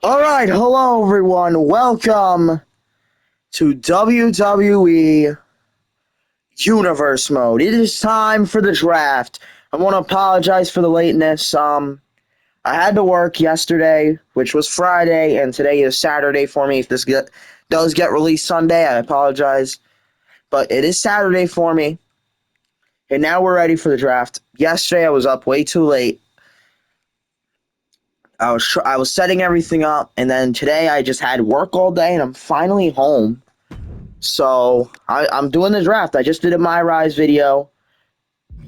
All right, hello everyone. Welcome to WWE Universe Mode. It is time for the draft. I want to apologize for the lateness. I had to work yesterday, which was Friday, and today is Saturday for me. If does get released Sunday, I apologize, but it is Saturday for me, and now we're ready for the draft. Yesterday, I was up way too late. I was setting everything up, and then today I just had work all day, and I'm finally home. So I'm doing the draft. I just did a My Rise video.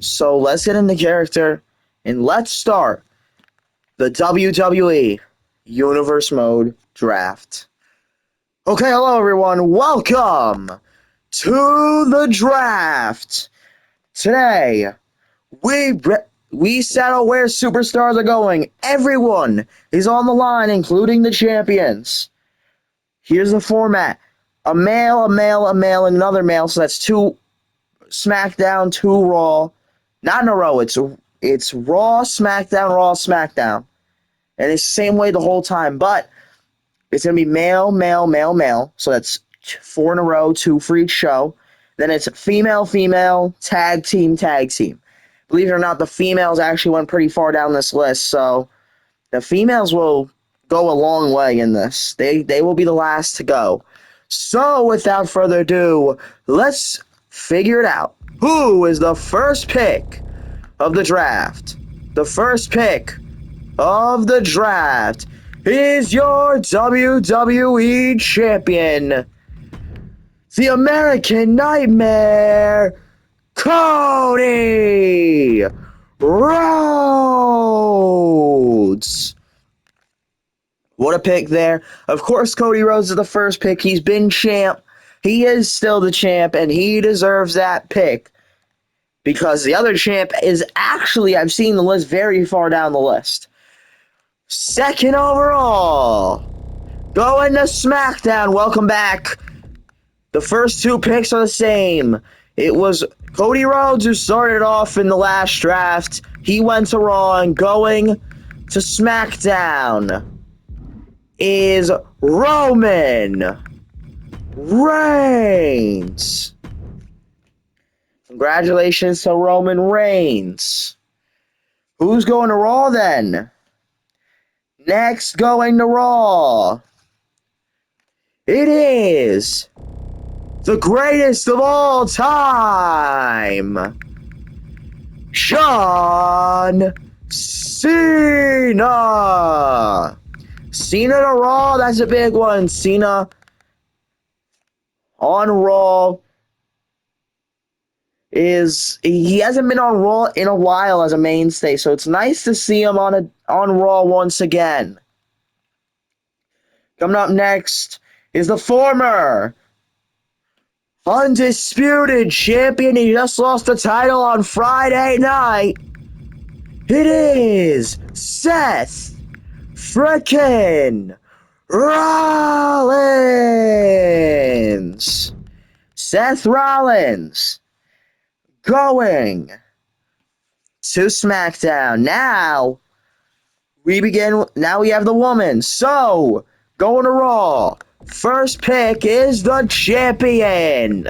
So let's get into character and let's start the WWE Universe Mode draft. Okay, hello everyone. Welcome to the draft. Today we settle where superstars are going. Everyone is on the line, including the champions. Here's the format. A male, and another male. So that's two SmackDown, two Raw. Not in a row. It's Raw, SmackDown. And it's the same way the whole time. But it's going to be male. So that's four in a row, two for each show. Then it's female, tag team. Believe it or not, the females actually went pretty far down this list. So the females will go a long way in this. They will be the last to go. So, without further ado, let's figure it out. Who is the first pick of the draft? The first pick of the draft is your WWE Champion, the American Nightmare, Cody Rhodes. What a pick there. Of course, Cody Rhodes is the first pick. He's been champ. He is still the champ, and he deserves that pick. Because the other champ is actually, I've seen the list very far down the list. Second overall, going to SmackDown. Welcome back. The first two picks are the same. It was Cody Rhodes who started off in the last draft. He went to Raw, and going to SmackDown is Roman Reigns. Congratulations to Roman Reigns. Who's going to Raw then? Next going to Raw, it is the greatest of all time, John Cena. Cena to Raw, that's a big one. Cena on Raw he hasn't been on Raw in a while as a mainstay, so it's nice to see him on Raw once again. Coming up next is the former undisputed champion. He just lost the title on Friday night. It is Seth frickin' Rollins. Seth Rollins going to SmackDown. Now we have the woman. So, going to Raw. First pick is the champion.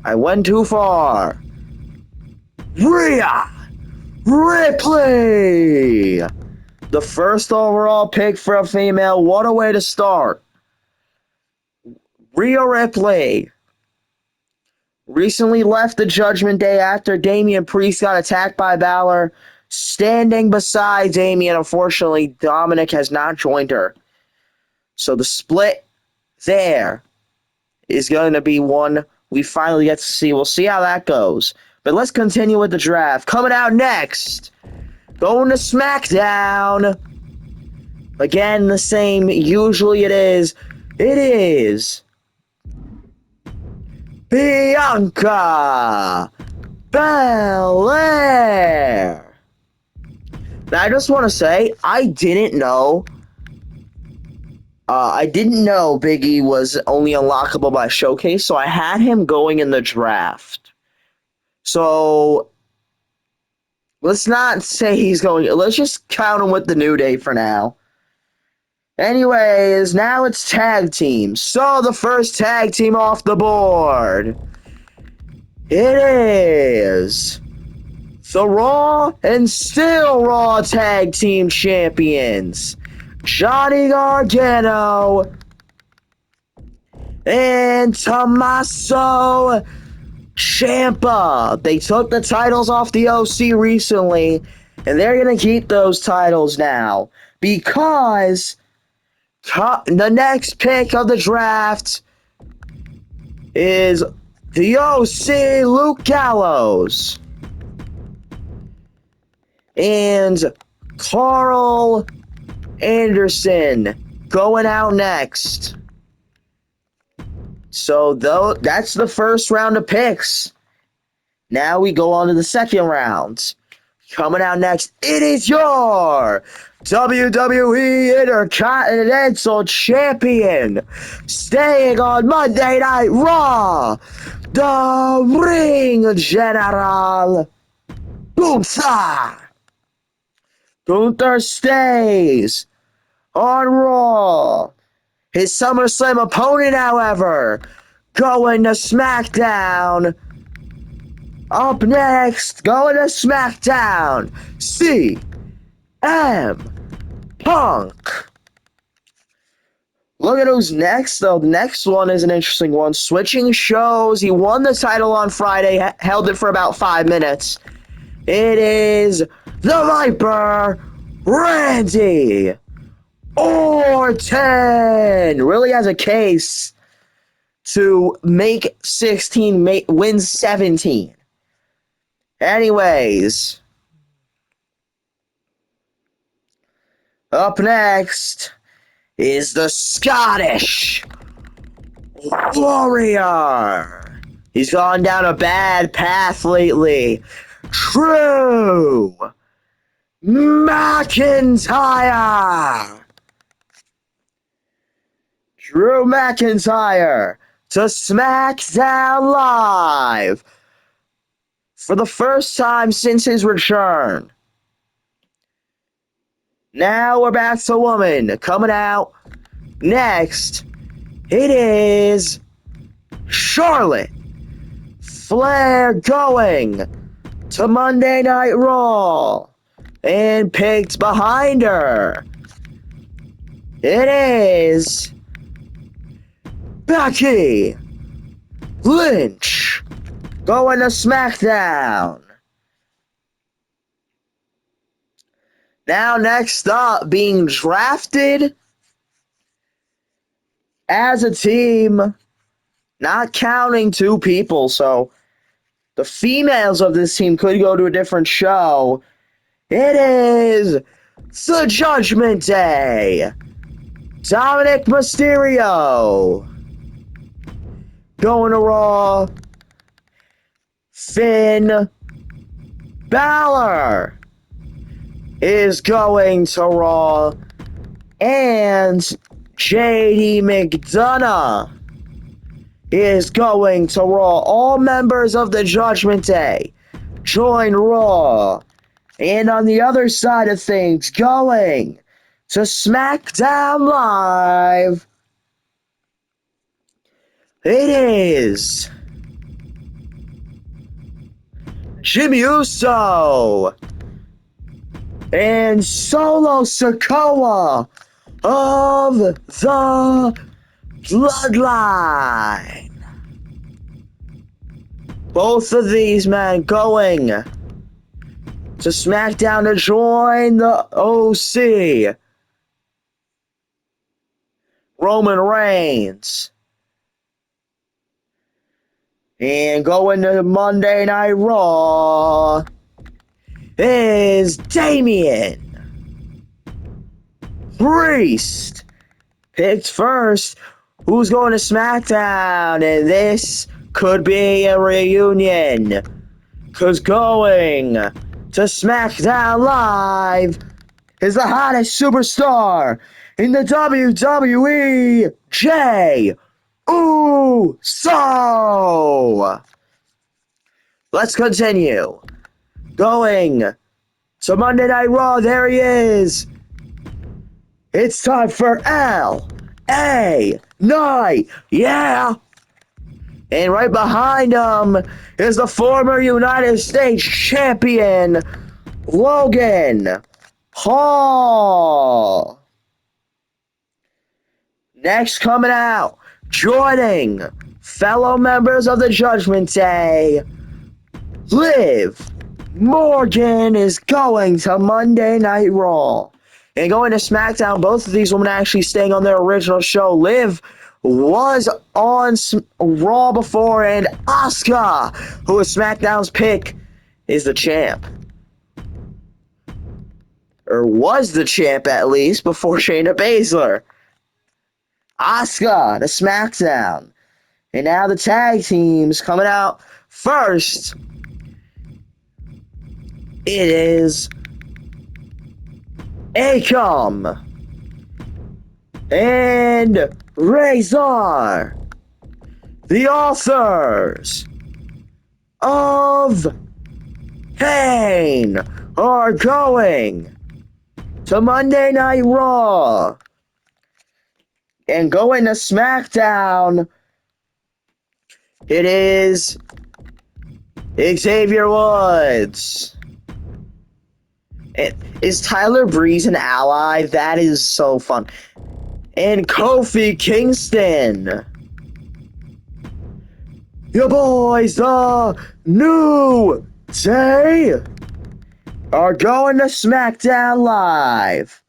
I went too far. Rhea Ripley. The first overall pick for a female. What a way to start. Rhea Ripley recently left the Judgment Day after Damian Priest got attacked by Balor. Standing beside Damian, unfortunately, Dominic has not joined her. So the split there is going to be one we finally get to see. We'll see how that goes. But let's continue with the draft. Coming out next, going to SmackDown. Again, the same. Usually it is. It is Bianca Belair. Now, I just want to say, I didn't know Big E was only unlockable by Showcase, so I had him going in the draft. So, let's not say he's going. Let's just count him with the New Day for now. Anyways, now it's tag teams. So the first tag team off the board. It is the Raw and still Raw Tag Team Champions, Johnny Gargano and Tommaso Ciampa. They took the titles off the OC recently, and they're going to keep those titles now because the next pick of the draft is the OC Luke Gallows and Carl Anderson going out next. So that's the first round of picks. Now we go on to the second round. Coming out next, it is your WWE Intercontinental Champion, staying on Monday Night Raw, the Ring General, Gunther. Gunther stays on Raw. His SummerSlam opponent, however, going to SmackDown. Up next, going to SmackDown, CM Punk. Look at who's next, though. The next one is an interesting one. Switching shows. He won the title on Friday, held it for about 5 minutes. It is the Viper, Randy Orton. Really has a case to make 16, win 17. Anyways, up next is the Scottish Warrior. He's gone down a bad path lately. Drew McIntyre. Drew McIntyre to SmackDown Live for the first time since his return. Now we're back to woman. Coming out next, it is Charlotte Flair going to Monday Night Raw. And picked behind her, it is Becky Lynch going to SmackDown. Now next up, being drafted as a team, not counting 2 people, so the females of this team could go to a different show. It is the Judgment Day. Dominic Mysterio going to Raw. Finn Balor is going to Raw. And JD McDonough is going to Raw. All members of the Judgment Day join Raw. And on the other side of things, going to SmackDown Live, it is Jimmy Uso and Solo Sikoa of the Bloodline. Both of these men going to SmackDown to join the OC. Roman Reigns. And going to Monday Night Raw is Damian Priest. Picked first. Who's going to SmackDown? And this could be a reunion. Because going to SmackDown Live is the hottest superstar in the WWE, Jey Uso. Let's continue. Going to Monday Night Raw, there he is. It's time for L.A. Knight. Yeah. And right behind him is the former United States champion, Logan Paul. Next coming out, joining fellow members of the Judgment Day, Liv Morgan is going to Monday Night Raw. And going to SmackDown, both of these women actually staying on their original show. Liv was on Raw before, and Asuka, who is SmackDown's pick, is the champ. Or was the champ, at least, before Shayna Baszler. Asuka to SmackDown. And now the tag teams coming out first. It is Akam and Razor, the authors of Pain, are going to Monday Night Raw. And going to SmackDown, it is Xavier Woods. Is Tyler Breeze an ally? That is so fun. And Kofi Kingston. Your boys, the New Day, are going to SmackDown Live.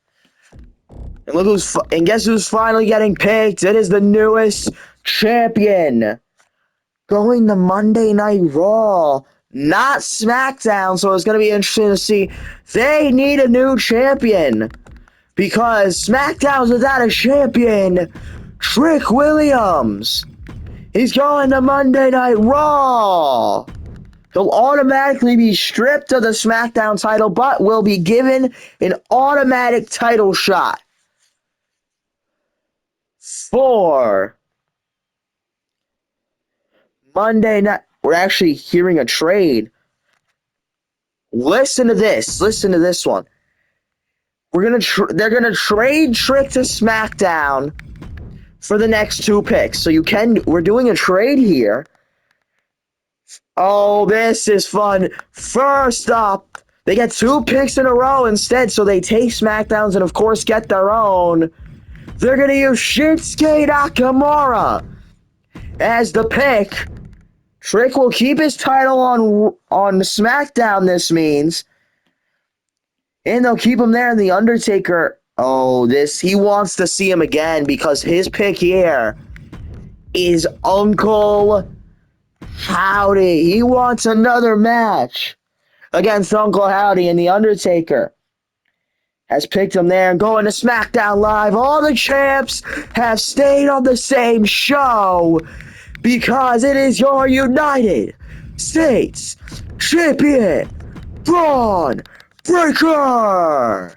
And look and guess who's finally getting picked? It is the newest champion. Going to Monday Night Raw, not SmackDown, so it's going to be interesting to see. They need a new champion, because SmackDown's without a champion. Trick Williams, he's going to Monday Night Raw. He'll automatically be stripped of the SmackDown title, but will be given an automatic title shot for Monday night. We're actually hearing a trade. Listen to this. Listen to this one. They're gonna trade Trick to SmackDown for the next two picks. So we're doing a trade here. Oh, this is fun. First up, they get two picks in a row instead, so they take SmackDowns and of course get their own. They're gonna use Shinsuke Nakamura as the pick. Trick will keep his title on SmackDown, this means. And they'll keep him there. And The Undertaker, he wants to see him again, because his pick here is Uncle Howdy. He wants another match against Uncle Howdy, and The Undertaker has picked him there. And going to SmackDown Live, all the champs have stayed on the same show, because it is your United States Champion, Braun Breaker.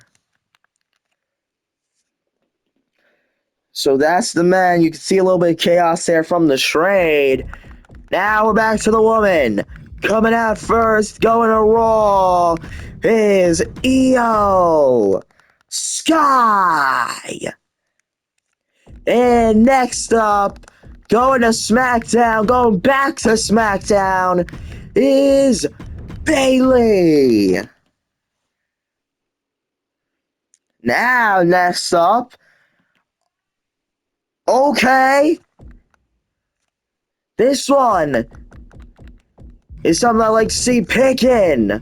So that's the man. You can see a little bit of chaos there from the trade. Now we're back to the woman. Coming out first, going to Raw, is Io Sky. And next up, going to SmackDown, going back to SmackDown, is Bayley. Now, next up, okay, this one is something I like to see. Picking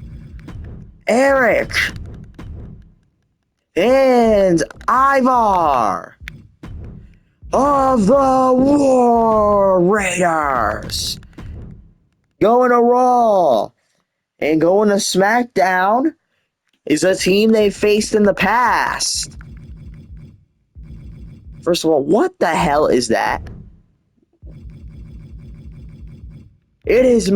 Eric and Ivar of the War Raiders. Going to Raw and going to SmackDown is a team they faced in the past. First of all, what the hell is that? It is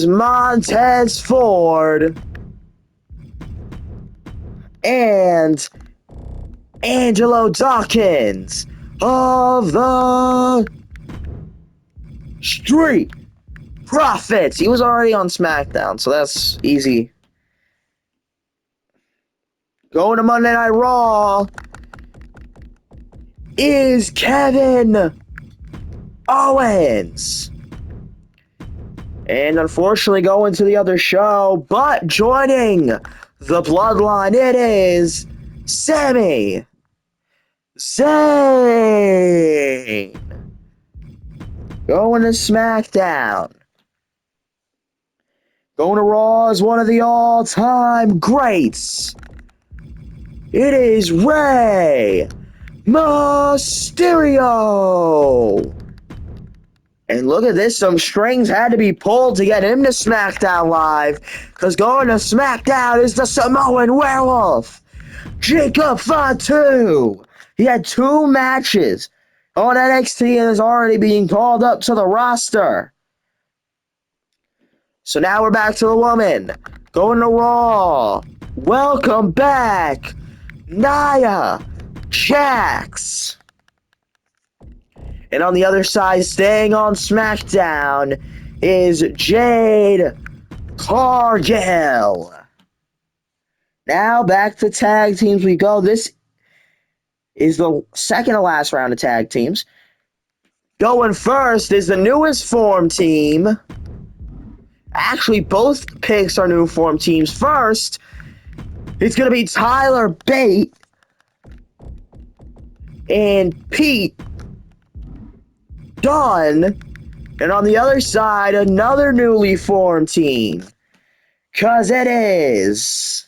Montez Ford and Angelo Dawkins of the Street Profits. He was already on SmackDown, so that's easy. Going to Monday Night Raw is Kevin Owens. And unfortunately going to the other show, but joining the Bloodline, it is Sami Zayn. Going to SmackDown. Going to Raw is one of the all-time greats. It is Rey Mysterio. And look at this, some strings had to be pulled to get him to SmackDown Live, because going to SmackDown is the Samoan Werewolf, Jacob Fatu. He had 2 matches on NXT and is already being called up to the roster. So now we're back to the woman. Going to Raw. Welcome back, Nia Jax. And on the other side, staying on SmackDown, is Jade Cargill. Now back to tag teams we go. This is the second to last round of tag teams. Going first is the newest form team. Actually, both picks are new form teams. First, it's going to be Tyler Bate and Pete Dunne. And on the other side, another newly formed team. Because it is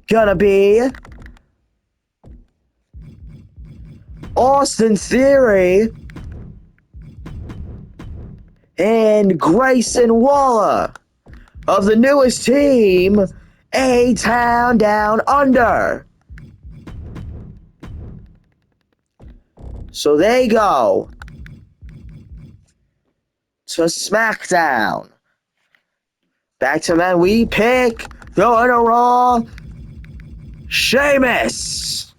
going to be Austin Theory and Grayson Waller of the newest team, A-Town Down Under. So they go to SmackDown. Back to men, we pick, going to Raw, Sheamus.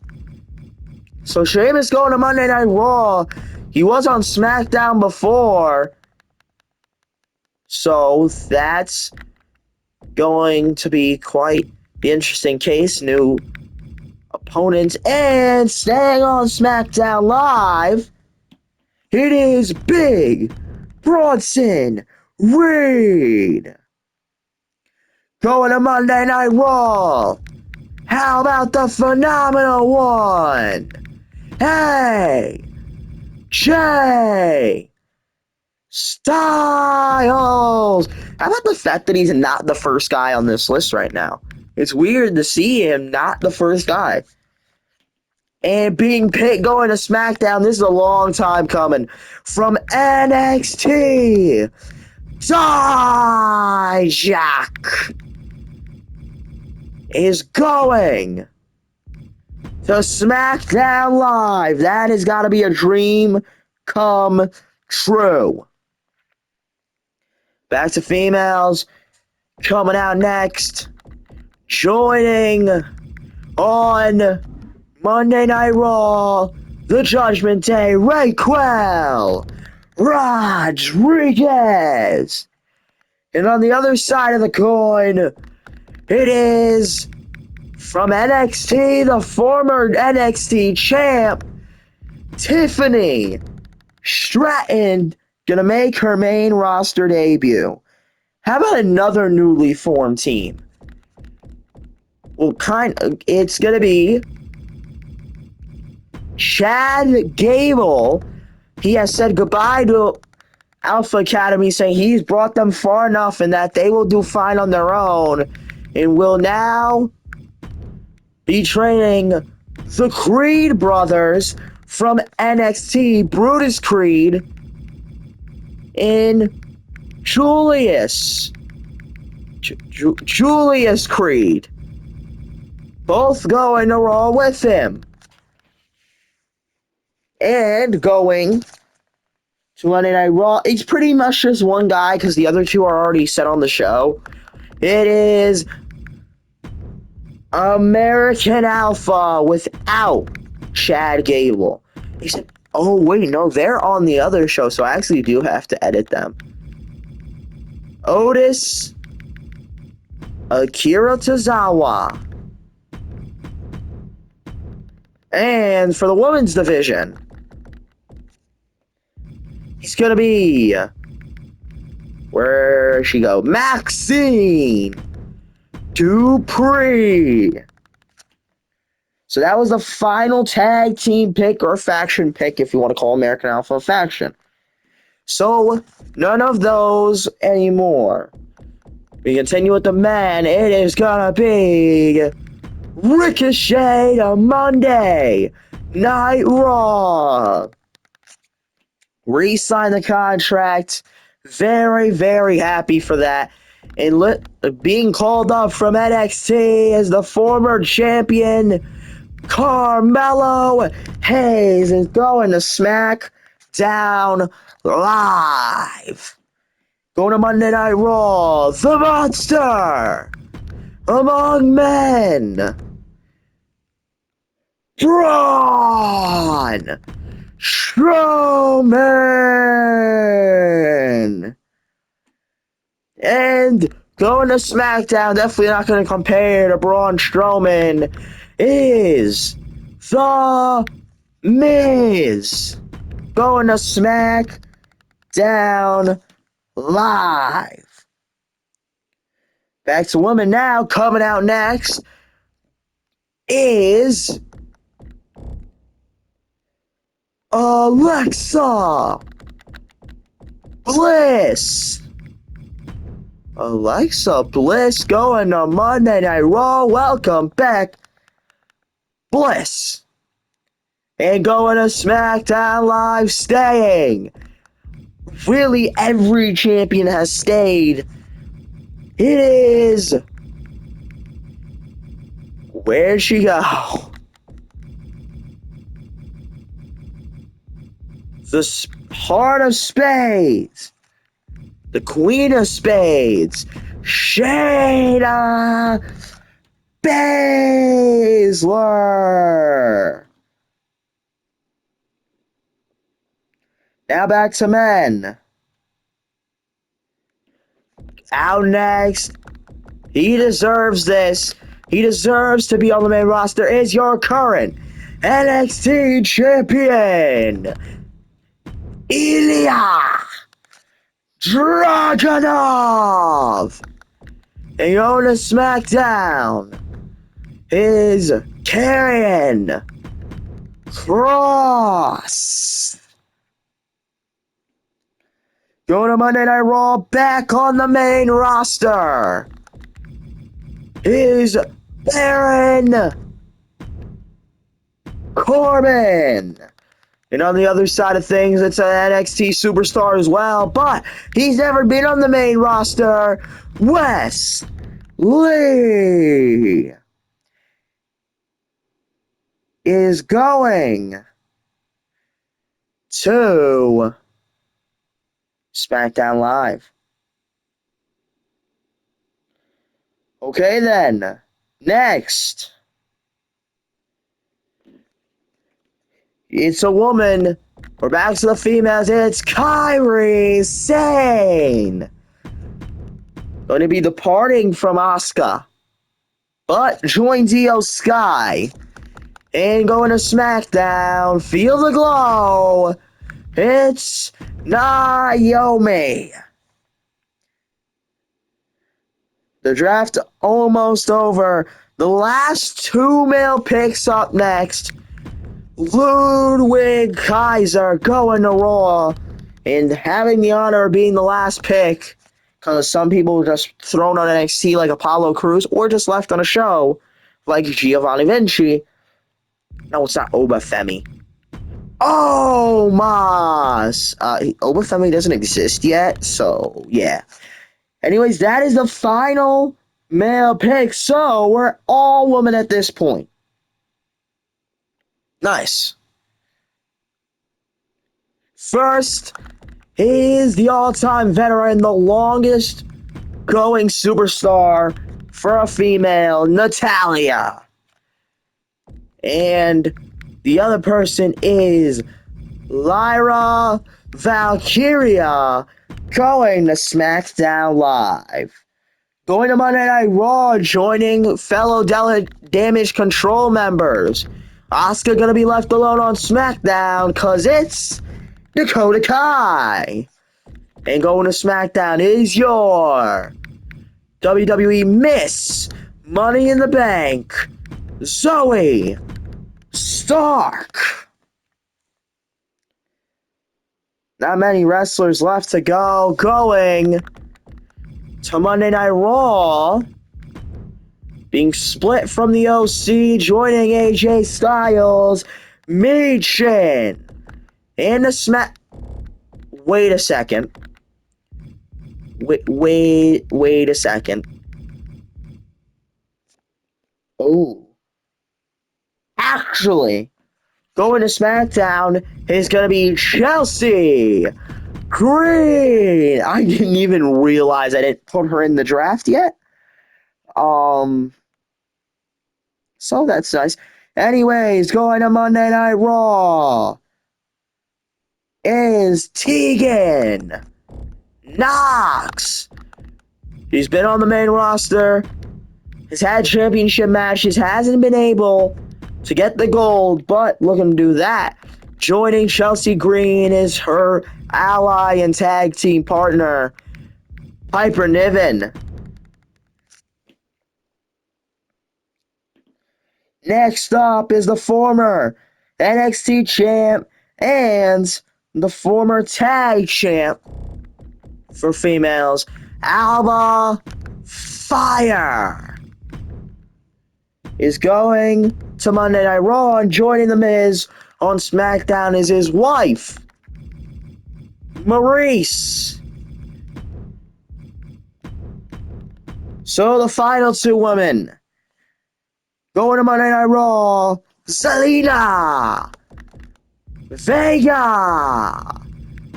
So Sheamus going to Monday Night Raw. He was on SmackDown before. So that's going to be quite the interesting case. New opponents. And staying on SmackDown Live, it is Big Bronson Reed. Going to Monday Night Raw. How about the phenomenal one? Hey, Jay Styles. How about the fact that he's not the first guy on this list right now? It's weird to see him not the first guy. And being picked going to SmackDown, this is a long time coming. From NXT, Dijak is going to SmackDown Live. That has got to be a dream come true. Back to females. Coming out next. Joining on Monday Night Raw, the Judgment Day, Raquel Rodriguez. And on the other side of the coin, it is from NXT, the former NXT champ, Tiffany Stratton, gonna make her main roster debut. How about another newly formed team? Well, it's gonna be Chad Gable. He has said goodbye to Alpha Academy, saying he's brought them far enough and that they will do fine on their own, and will now be training the Creed brothers from NXT, Brutus Creed and Julius Creed. Both going to Raw with him. And going to Monday Night Raw, it's pretty much just one guy because the other two are already set on the show. It is American Alpha without Chad Gable. He said, oh wait, no, they're on the other show, so I actually do have to edit them. Otis, Akira Tozawa, And for the women's division, it's going to be, where'd she go? Maxine Dupree. So that was the final tag team pick or faction pick, if you want to call American Alpha a faction. So none of those anymore. We continue with the men. It is gonna be Ricochet on Monday Night Raw. Re-sign the contract. Very, very happy for that. And being called up from NXT as the former champion, Carmelo Hayes is going to SmackDown Live. Going to Monday Night Raw, the Monster among men, Braun Strowman. And going to SmackDown, definitely not going to compare to Braun Strowman, is The Miz. Going to SmackDown Live. Back to women now. Coming out next is Alexa Bliss. Alexa Bliss going to Monday Night Raw. Welcome back, Bliss. And going to SmackDown Live, staying. Really, every champion has stayed. It is. Where'd she go? The Heart of Spades. The Queen of Spades. Shayna Baszler. Now back to men. Out next. He deserves this. He deserves to be on the main roster. Is your current NXT champion, Ilya Dragunov. And going to SmackDown is Karrion Kross. Going to Monday Night Raw, back on the main roster is Baron Corbin. And on the other side of things, it's an NXT superstar as well, but he's never been on the main roster. Wes Lee is going to SmackDown Live. Okay then, next. It's a woman. We're back to the females. It's Kairi Sane. Going to be departing from Asuka, but joins Io Sky. And going to SmackDown, feel the glow. It's Naomi. The draft almost over. The last two male picks up next. Ludwig Kaiser going to Raw and having the honor of being the last pick, because some people were just thrown on NXT like Apollo Crews or just left on a show like Giovanni Vinci. No, it's not Obafemi. Oh, Mas. Obafemi doesn't exist yet, so yeah. Anyways, that is the final male pick, so we're all women at this point. Nice. First is the all-time veteran, the longest going superstar for a female, Natalya. And the other person is Lyra Valkyria, going to SmackDown Live. Going to Monday Night Raw, joining fellow Damage Control members. Asuka gonna be left alone on SmackDown because it's Dakota Kai. And going to SmackDown is your WWE Miss Money in the Bank, Zoe Stark. Not many wrestlers left to go. Going to Monday Night Raw. Being split from the OC, joining AJ Styles, Michin. And the Smack. Wait a second. Wait a second. Oh. Actually, going to SmackDown is going to be Chelsea Green. I didn't even realize I didn't put her in the draft yet. So that's nice. Anyways, going to Monday Night Raw is Tegan Knox. She's been on the main roster, has had championship matches, hasn't been able to get the gold, but looking to do that. Joining Chelsea Green is her ally and tag team partner, Piper Niven. Next up is the former NXT champ and the former tag champ for females, Alba Fire, is going to Monday Night Raw, and joining The Miz on SmackDown is his wife, Maurice. So the final two women going to Monday Night Raw, Zelina Vega.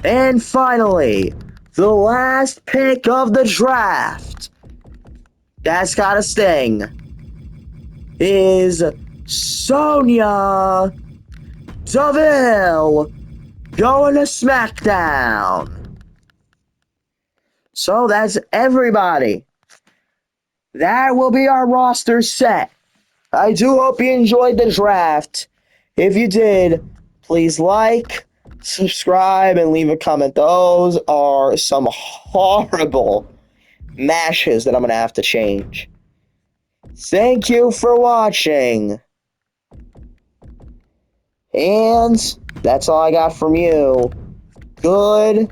And finally, the last pick of the draft that's got a sting is Sonya Deville going to SmackDown. So that's everybody. That will be our roster set. I do hope you enjoyed the draft. If you did, please like, subscribe, and leave a comment. Those are some horrible matches that I'm going to have to change. Thank you for watching. And that's all I got from you. Goodbye.